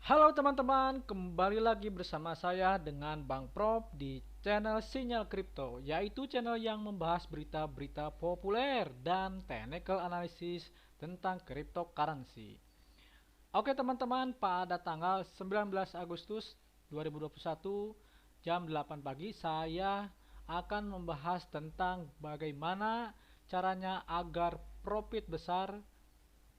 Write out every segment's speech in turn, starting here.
Halo teman-teman, kembali lagi bersama saya dengan Bang Prof di channel Sinyal Kripto, yaitu channel yang membahas berita-berita populer dan technical analysis tentang cryptocurrency. Oke teman-teman, pada tanggal 19 Agustus 2021 jam 8 pagi saya akan membahas tentang bagaimana caranya agar profit besar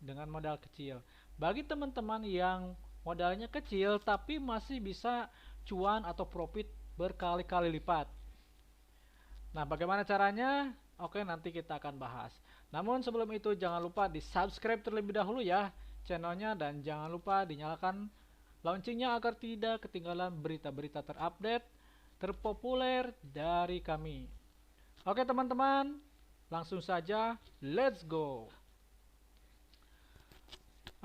dengan modal kecil. Bagi teman-teman yang modalnya kecil tapi masih bisa cuan atau profit berkali-kali lipat. Nah, bagaimana caranya? Oke, nanti kita akan bahas. Namun sebelum itu jangan lupa di subscribe terlebih dahulu ya channelnya, dan jangan lupa dinyalakan loncengnya agar tidak ketinggalan berita-berita terupdate, terpopuler dari kami. Oke teman-teman, langsung saja let's go.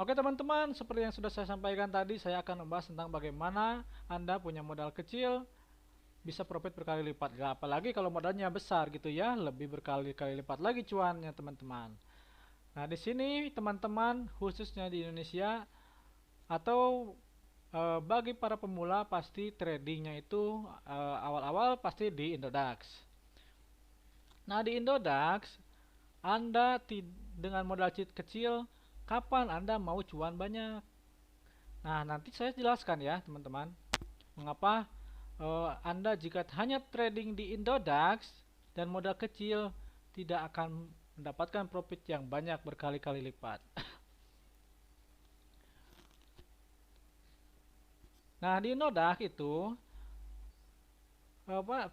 Oke teman-teman, seperti yang sudah saya sampaikan tadi, saya akan membahas tentang bagaimana Anda punya modal kecil bisa profit berkali lipat. Ya, apalagi kalau modalnya besar gitu ya, lebih berkali-kali lipat lagi cuannya teman-teman. Nah, di sini teman-teman, khususnya di Indonesia atau bagi para pemula, pasti tradingnya itu awal-awal pasti di Indodax. Nah, di Indodax Anda dengan modal kecil, kapan Anda mau cuan banyak? Nah, nanti saya jelaskan ya, teman-teman. Mengapa Anda jika hanya trading di Indodax dan modal kecil tidak akan mendapatkan profit yang banyak berkali-kali lipat. Nah, di Indodax itu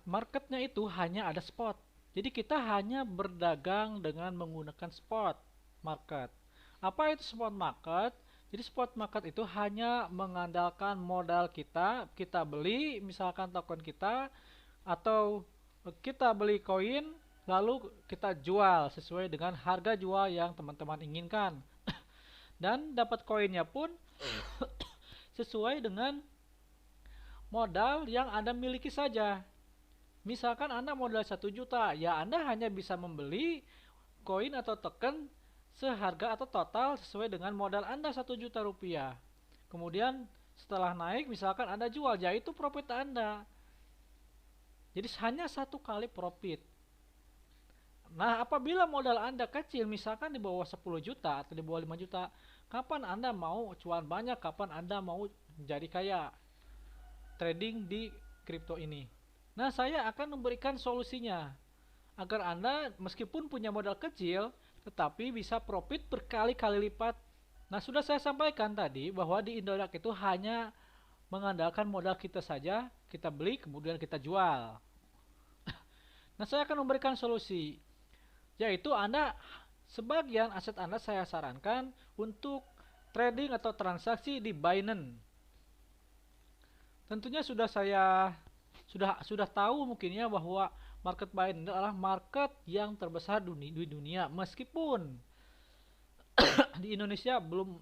marketnya itu hanya ada spot. Jadi kita hanya berdagang dengan menggunakan spot market. Apa itu spot market? Jadi spot market itu hanya mengandalkan modal kita, kita beli misalkan token kita, atau kita beli koin lalu kita jual sesuai dengan harga jual yang teman-teman inginkan. Dan dapat koinnya pun sesuai dengan modal yang Anda miliki saja. Misalkan Anda modal 1 juta, ya Anda hanya bisa membeli koin atau token seharga atau total sesuai dengan modal Anda 1 juta rupiah. Kemudian setelah naik misalkan Anda jual, ya itu profit Anda. Jadi hanya satu kali profit. Nah, apabila modal Anda kecil, misalkan di bawah 10 juta atau di bawah 5 juta, kapan Anda mau cuan banyak? Kapan Anda mau jadi kaya trading di kripto ini? Nah, saya akan memberikan solusinya agar Anda meskipun punya modal kecil tetapi bisa profit berkali-kali lipat. Nah, sudah saya sampaikan tadi bahwa di Indodax itu hanya mengandalkan modal kita saja, kita beli kemudian kita jual. Nah, saya akan memberikan solusi, yaitu Anda sebagian aset Anda saya sarankan untuk trading atau transaksi di Binance. Tentunya sudah tahu mungkin ya bahwa market Binance adalah market yang terbesar di dunia, meskipun di Indonesia belum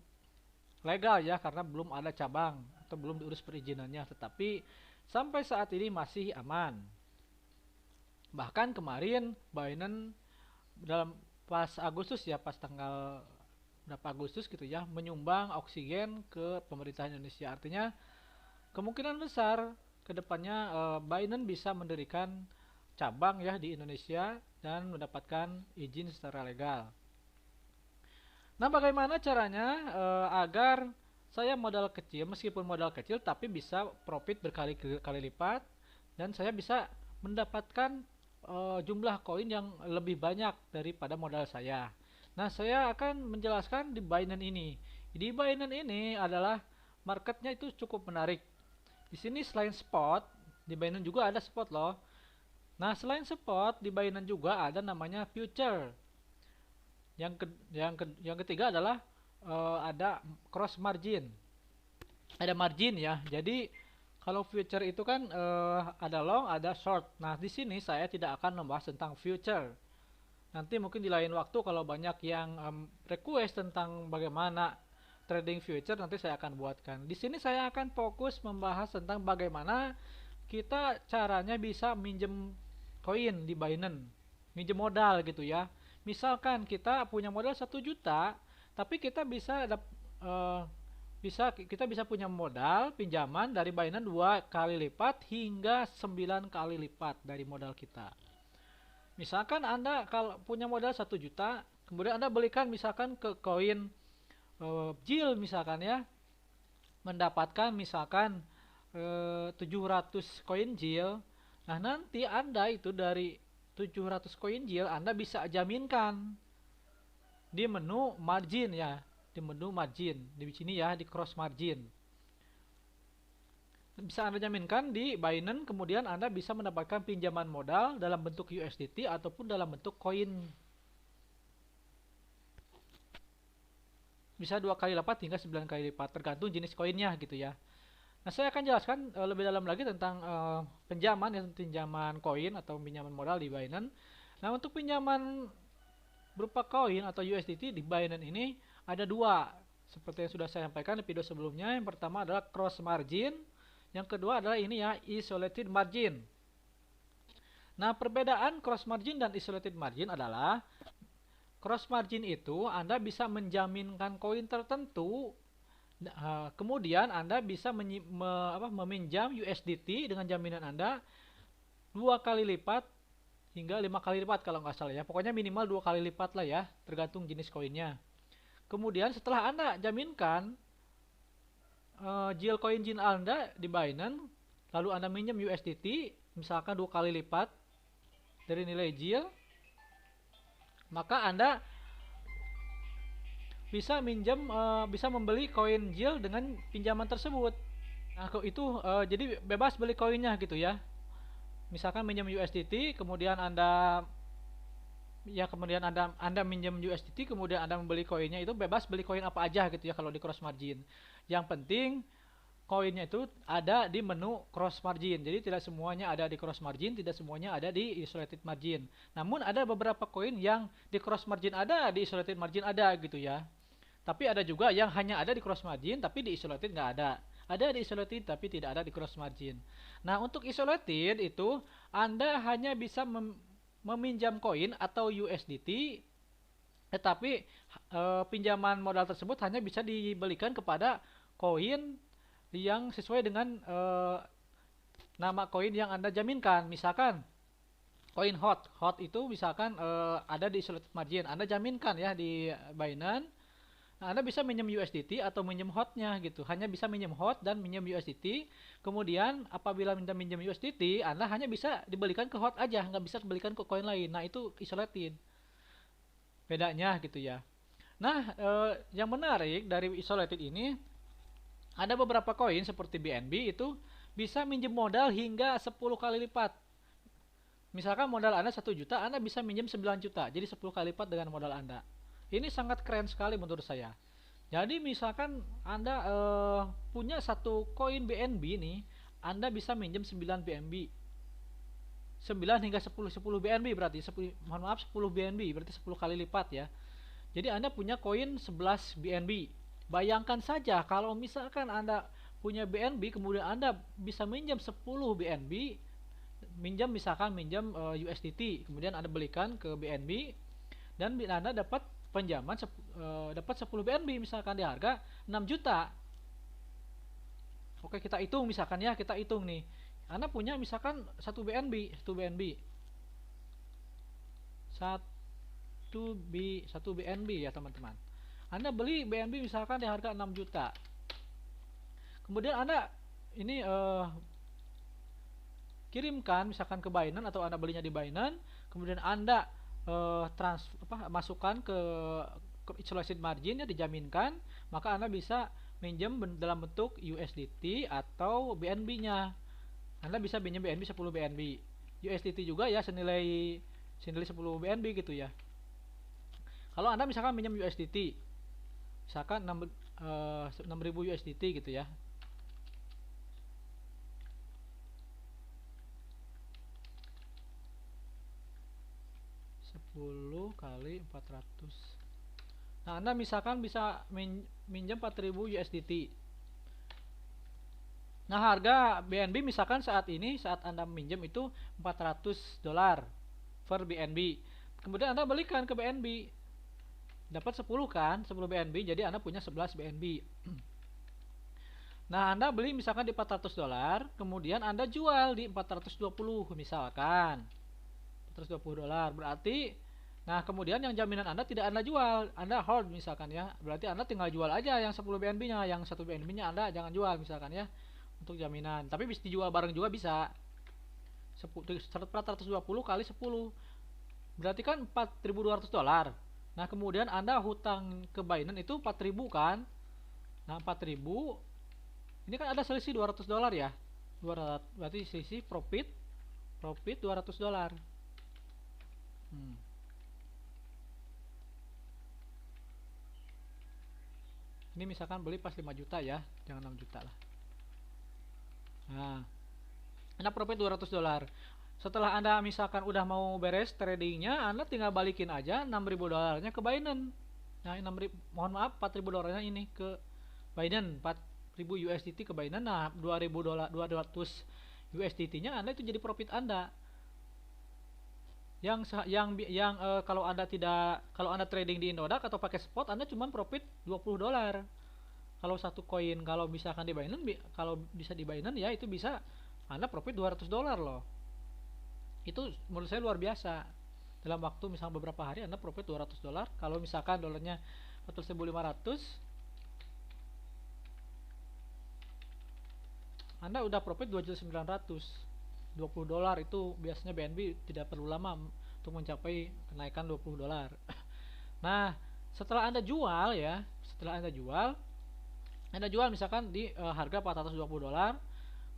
legal ya karena belum ada cabang atau belum diurus perizinannya, tetapi sampai saat ini masih aman. Bahkan kemarin Binance dalam pas Agustus ya, pas tanggal berapa Agustus gitu ya, menyumbang oksigen ke pemerintah Indonesia. Artinya kemungkinan besar kedepannya Binance bisa mendirikan cabang ya di Indonesia dan mendapatkan izin secara legal. Nah, bagaimana caranya agar saya modal kecil, meskipun modal kecil tapi bisa profit berkali-kali lipat, dan saya bisa mendapatkan jumlah koin yang lebih banyak daripada modal saya. Nah, saya akan menjelaskan di Binance ini. Di Binance ini adalah marketnya itu cukup menarik. Di sini selain spot, di Binance juga ada spot loh. Nah, selain spot, di Binance juga ada namanya future. Yang ketiga adalah ada cross margin. Ada margin ya. Jadi kalau future itu kan ada long, ada short. Nah, di sini saya tidak akan membahas tentang future. Nanti mungkin di lain waktu kalau banyak yang request tentang bagaimana trading future, nanti saya akan buatkan. Di sini saya akan fokus membahas tentang bagaimana kita caranya bisa minjem koin di Binance, minjem modal gitu ya. Misalkan kita punya modal 1 juta, tapi kita bisa kita bisa punya modal pinjaman dari Binance 2 kali lipat hingga 9 kali lipat dari modal kita. Misalkan Anda kalau punya modal 1 juta, kemudian Anda belikan misalkan ke koin JIL misalkan ya, mendapatkan misalkan 700 koin JIL. Nah, nanti Anda itu dari 700 koin JIL Anda bisa jaminkan di menu margin ya, di menu margin di sini ya, di cross margin. Bisa Anda jaminkan di Binance, kemudian Anda bisa mendapatkan pinjaman modal dalam bentuk USDT ataupun dalam bentuk koin. Bisa 2 kali lipat hingga 9 kali lipat, tergantung jenis koinnya gitu ya. Nah, saya akan jelaskan lebih dalam lagi tentang pinjaman koin atau pinjaman modal di Binance. Nah, untuk pinjaman berupa koin atau USDT di Binance ini ada dua, seperti yang sudah saya sampaikan di video sebelumnya. Yang pertama adalah cross margin, yang kedua adalah ini ya, isolated margin. Nah, perbedaan cross margin dan isolated margin adalah cross margin itu Anda bisa menjaminkan koin tertentu, kemudian Anda bisa meminjam USDT dengan jaminan Anda 2 kali lipat hingga 5 kali lipat kalau nggak salah ya. Pokoknya minimal 2 kali lipat lah ya, tergantung jenis koinnya. Kemudian setelah Anda jaminkan JIL koin JIL Anda di Binance, lalu Anda minjem USDT misalkan 2 kali lipat dari nilai JIL, maka Anda bisa bisa membeli koin JIL dengan pinjaman tersebut. Nah, itu jadi bebas beli koinnya gitu ya. Misalkan minjem USDT, kemudian Anda minjem USDT, kemudian Anda membeli koinnya, itu bebas beli koin apa aja gitu ya kalau di cross margin. Yang penting koinnya itu ada di menu cross margin. Jadi tidak semuanya ada di cross margin, tidak semuanya ada di isolated margin. Namun ada beberapa koin yang di cross margin ada, di isolated margin ada gitu ya. Tapi ada juga yang hanya ada di cross margin tapi di isolated nggak ada. Ada di isolated tapi tidak ada di cross margin. Nah, untuk isolated itu Anda hanya bisa meminjam koin atau USDT, tetapi pinjaman modal tersebut hanya bisa dibelikan kepada koin yang sesuai dengan nama koin yang Anda jaminkan. Misalkan koin hot itu misalkan ada di isolated margin, Anda jaminkan ya di Binance. Nah, Anda bisa minjem USDT atau minjem hotnya gitu. Hanya bisa minjem hot dan minjem USDT. Kemudian apabila minjem USDT, Anda hanya bisa dibelikan ke hot aja, nggak bisa dibelikan ke koin lain. Nah, itu isolated. Bedanya gitu ya. Nah, yang menarik dari isolated ini, ada beberapa koin seperti BNB itu bisa minjem modal hingga 10 kali lipat. Misalkan modal Anda 1 juta, Anda bisa minjem 9 juta. Jadi 10 kali lipat dengan modal Anda. Ini sangat keren sekali menurut saya. Jadi misalkan Anda punya satu koin BNB nih, Anda bisa minjem 9 BNB. 9 hingga 10 BNB berarti 10 BNB berarti 10 kali lipat ya. Jadi Anda punya koin 11 BNB. Bayangkan saja kalau misalkan Anda punya BNB kemudian Anda bisa minjem 10 BNB, misalkan USDT, kemudian Anda belikan ke BNB dan Anda dapat pinjaman dapat 10 BNB misalkan di harga 6 juta. Oke, kita hitung misalkan ya, kita hitung nih. Anda punya misalkan 1 BNB ya teman-teman. Anda beli BNB misalkan di harga 6 juta. Kemudian Anda ini kirimkan misalkan ke Binance atau Anda belinya di Binance, kemudian Anda masukkan ke isolated margin ya, dijaminkan, maka Anda bisa minjem dalam bentuk USDT atau BNB-nya. Anda bisa pinjam BNB 10 BNB. USDT juga ya senilai 10 BNB gitu ya. Kalau Anda misalkan pinjam USDT misalkan 6.000 USDT gitu ya. Kali 400. Nah, Anda misalkan bisa minjem 4.000 USDT. Nah, harga BNB misalkan saat Anda minjem itu $400 per BNB. Kemudian Anda belikan ke BNB. Dapat 10 kan, 10 BNB, jadi Anda punya 11 BNB. Nah, Anda beli misalkan di 400 dolar, kemudian Anda jual di 420 misalkan. 420 dolar berarti, nah kemudian yang jaminan Anda tidak Anda jual, Anda hold misalkan ya. Berarti Anda tinggal jual aja yang 10 BNB-nya, yang 1 BNB-nya Anda jangan jual misalkan ya, untuk jaminan. Tapi bisa dijual bareng juga bisa. 420 kali 10 berarti kan 4.200 dolar. Nah, kemudian Anda hutang ke Binance itu 4.000 kan? Nah, 4.000 ini kan ada selisih 200 dolar ya. 200 berarti selisih profit 200 dolar. Ini misalkan beli pas 5 juta ya, jangan 6 juta lah. Nah, Anda profit 200 dolar. Setelah Anda misalkan udah mau beres tradingnya, Anda tinggal balikin aja 6.000 dolarnya ke Binance. Nah, 6.000, mohon maaf 4.000 dolarnya ini ke Binance, 4.000 USDT ke Binance. Nah, 2.000 dolar 200 USDT-nya Anda itu jadi profit Anda. Kalau Anda trading di Indodax atau pakai spot, Anda cuma profit 20 dolar. Kalau satu koin, kalau misalkan di Binance, kalau bisa di Binance ya itu bisa Anda profit 200 dolar loh. Itu menurut saya luar biasa. Dalam waktu misalnya beberapa hari Anda profit 200 dolar. Kalau misalkan dolarnya 14.500, Anda udah profit 2.900. 20 dolar itu biasanya BNB tidak perlu lama untuk mencapai kenaikan 20 dolar. Nah, setelah Anda jual ya, Anda jual misalkan di harga 420 dolar,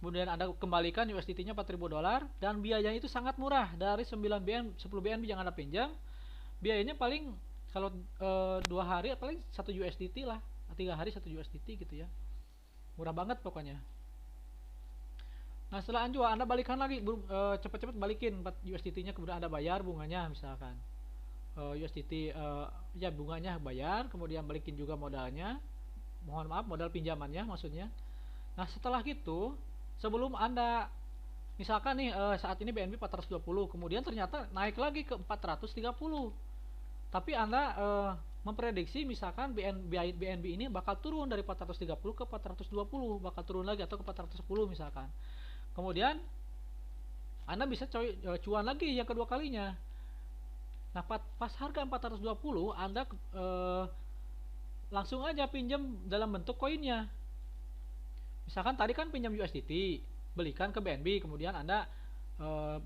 kemudian Anda kembalikan USDT-nya 4.000 dolar dan biayanya itu sangat murah. Dari 10 BNB yang Anda pinjam, biayanya paling kalau 2 hari paling 1 USDT lah, 3 hari 1 USDT gitu ya. Murah banget pokoknya. Nah, setelah jual Anda balikan lagi, cepat-cepat balikin 4 USDT-nya, kemudian Anda bayar bunganya misalkan. USDT ya bunganya bayar, kemudian balikin juga modalnya. Mohon maaf, modal pinjamannya maksudnya. Nah, setelah gitu, sebelum Anda misalkan nih saat ini BNB 420, kemudian ternyata naik lagi ke 430. Tapi Anda memprediksi misalkan BNB ini bakal turun dari 430 ke 420, bakal turun lagi atau ke 410 misalkan. Kemudian Anda bisa cuan lagi yang kedua kalinya. Nah, pas harga 420 Anda langsung aja pinjam dalam bentuk koinnya. Misalkan tadi kan pinjam USDT, belikan ke BNB, kemudian Anda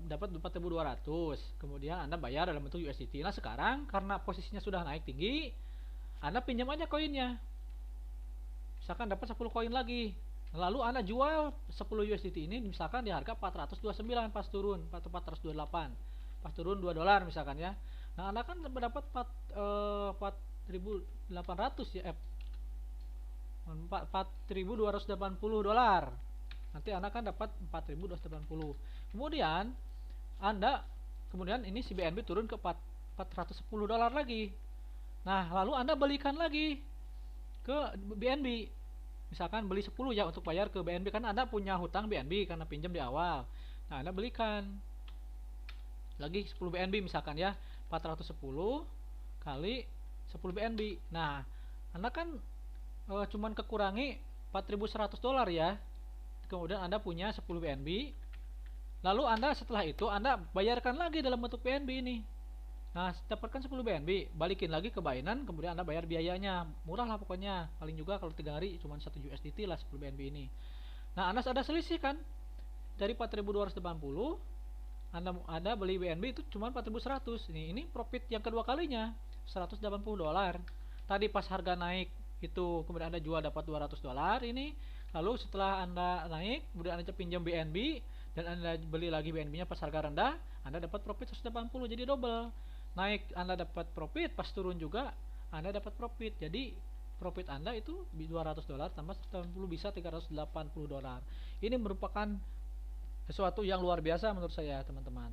dapat 4.200, kemudian Anda bayar dalam bentuk USDT. Nah, sekarang karena posisinya sudah naik tinggi, Anda pinjam aja koinnya. Misalkan dapat 10 koin lagi. Lalu Anda jual 10 USDT ini misalkan di harga 429 pas turun, atau 428. Pas turun 2 dolar misalkan ya. Nah, Anda kan mendapat 4.800 ya, 4.280 dolar. Nanti Anda kan dapat 4.280. Kemudian ini si BNB turun ke 410 dolar lagi. Nah, lalu Anda belikan lagi ke BNB. Misalkan beli 10 ya untuk bayar ke BNB, karena Anda punya hutang BNB karena pinjam di awal. Nah, Anda belikan lagi 10 BNB misalkan ya, 410 kali 10 BNB. Nah, Anda kan cuman kekurangi 4.100 dolar ya. Kemudian Anda punya 10 BNB. Lalu Anda setelah itu Anda bayarkan lagi dalam bentuk BNB ini. Nah, dapatkan 10 BNB, balikin lagi ke Binance, kemudian Anda bayar biayanya. Murah lah pokoknya. Paling juga kalau 3 hari cuma 1 USDT lah 10 BNB ini. Nah, Anda ada selisih kan? Dari 4.280, Anda beli BNB itu cuma 4.100. Ini profit yang kedua kalinya, 180 dolar. Tadi pas harga naik itu kemudian Anda jual dapat 200 dolar ini. Lalu setelah Anda naik, kemudian Anda pinjam BNB dan Anda beli lagi BNB-nya pas harga rendah, Anda dapat profit 180, jadi double. Naik Anda dapat profit, pas turun juga Anda dapat profit. Jadi profit Anda itu 200 dolar tambah 180 bisa 380 dolar. Ini merupakan sesuatu yang luar biasa menurut saya, teman-teman.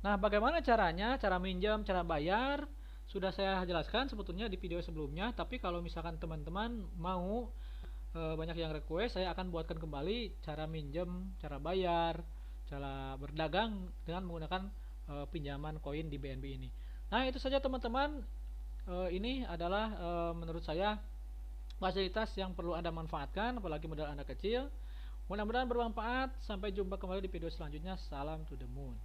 Nah, bagaimana caranya? Cara minjam, cara bayar sudah saya jelaskan sebetulnya di video sebelumnya, tapi kalau misalkan teman-teman mau banyak yang request, saya akan buatkan kembali cara minjam, cara bayar, cara berdagang dengan menggunakan pinjaman koin di BNB ini. Nah, itu saja teman-teman. Ini adalah menurut saya fasilitas yang perlu Anda manfaatkan, apalagi modal Anda kecil. Mudah-mudahan bermanfaat. Sampai jumpa kembali di video selanjutnya. Salam to the moon.